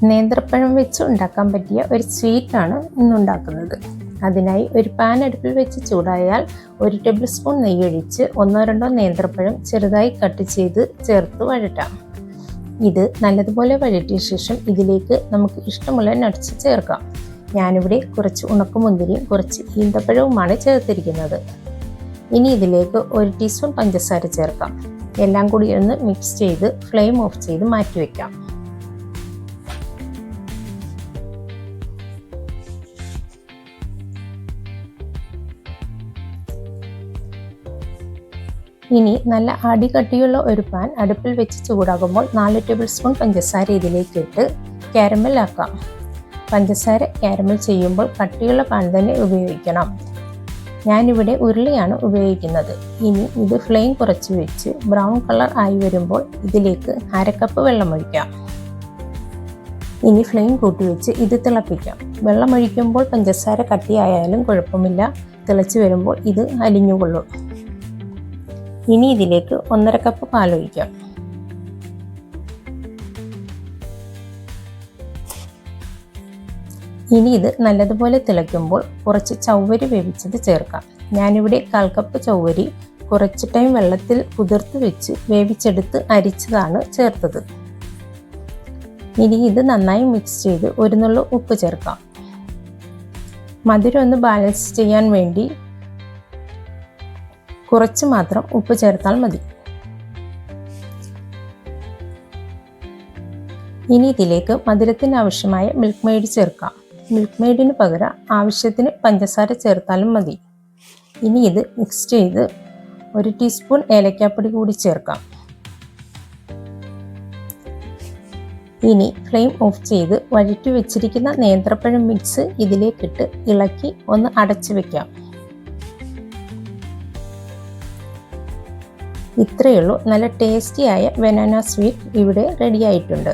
നേന്ത്രപ്പഴം വെച്ച് ഉണ്ടാക്കാൻ പറ്റിയ ഒരു സ്വീറ്റാണ് ഇന്നുണ്ടാക്കുന്നത്. അതിനായി ഒരു പാൻ അടുപ്പിൽ വെച്ച് ചൂടായാൽ 1 ടേബിൾ സ്പൂൺ നെയ്യൊഴിച്ച് 1-2 നേന്ത്രപ്പഴം ചെറുതായി കട്ട് ചെയ്ത് ചേർത്ത് വഴറ്റാം. ഇത് നല്ലതുപോലെ വഴറ്റിയ ശേഷം ഇതിലേക്ക് നമുക്ക് ഇഷ്ടമുള്ള നട്ട്സ് ചേർക്കാം. ഞാനിവിടെ കുറച്ച് ഉണക്കമുന്തിരിയും കുറച്ച് ഈന്തപ്പഴവുമാണ് ചേർത്തിരിക്കുന്നത്. ഇനി ഇതിലേക്ക് 1 ടീസ്പൂൺ പഞ്ചസാര ചേർക്കാം. എല്ലാം കൂടി ഒന്ന് മിക്സ് ചെയ്ത് ഫ്ലെയിം ഓഫ് ചെയ്ത് മാറ്റിവെക്കാം. ഇനി നല്ല അടികട്ടിയുള്ള ഒരു പാൻ അടുപ്പിൽ വെച്ച് ചൂടാകുമ്പോൾ 4 ടേബിൾ സ്പൂൺ പഞ്ചസാര ഇതിലേക്ക് ഇട്ട് കാരമൽ ആക്കാം. പഞ്ചസാര കാരമൽ ചെയ്യുമ്പോൾ കട്ടിയുള്ള പാൻ തന്നെ ഉപയോഗിക്കണം. ഞാനിവിടെ ഉരുളിയാണ് ഉപയോഗിക്കുന്നത്. ഇനി ഇത് ഫ്ലെയിം കുറച്ച് വെച്ച് ബ്രൗൺ കളർ ആയി വരുമ്പോൾ ഇതിലേക്ക് 1/2 കപ്പ് വെള്ളമൊഴിക്കാം. ഇനി ഫ്ലെയിം കൂട്ടി വെച്ച് ഇത് തിളപ്പിക്കാം. വെള്ളമൊഴിക്കുമ്പോൾ പഞ്ചസാര കട്ടിയായാലും കുഴപ്പമില്ല. തിളച്ച് വരുമ്പോൾ ഇത് അലിഞ്ഞുകൊള്ളും. ഇനി ഇതിലേക്ക് 1/2 കപ്പ് പാലൊഴിക്കാം. ഇനി ഇത് നല്ലതുപോലെ തിളയ്ക്കുമ്പോൾ കുറച്ച് ചവ്വരി വേവിച്ചത് ചേർക്കാം. ഞാനിവിടെ 1/4 കപ്പ് ചവ്വരി കുറച്ച് ടൈം വെള്ളത്തിൽ കുതിർത്ത് വെച്ച് വേവിച്ചെടുത്ത് അരിച്ചതാണ് ചേർത്തത്. ഇനി ഇത് നന്നായി മിക്സ് ചെയ്ത് 1 നുള്ളു ഉപ്പ് ചേർക്കാം. മധുരം ഒന്ന് ബാലൻസ് ചെയ്യാൻ വേണ്ടി കുറച്ച് മാത്രം ഉപ്പ് ചേർത്താൽ മതി. ഇനി ഇതിലേക്ക് മധുരത്തിന് ആവശ്യമായ മിൽക്ക് മെയ്ഡ് ചേർക്കാം. മിൽക്ക് മെയ്ഡിന് പകരം ആവശ്യത്തിന് പഞ്ചസാര ചേർത്താലും മതി. ഇനി ഇത് മിക്സ് ചെയ്ത് 1 ടീസ്പൂൺ ഏലക്കാപ്പൊടി കൂടി ചേർക്കാം. ഇനി ഫ്ലെയിം ഓഫ് ചെയ്ത് വഴറ്റി വെച്ചിരിക്കുന്ന നേന്ത്രപ്പഴം മിക്സ് ഇതിലേക്കിട്ട് ഇളക്കി ഒന്ന് അടച്ചു വെക്കാം. ഇത്രയേ ഉള്ളൂ. നല്ല ടേസ്റ്റിയായ ബനാന സ്വീറ്റ് ഇവിടെ റെഡി ആയിട്ടുണ്ട്.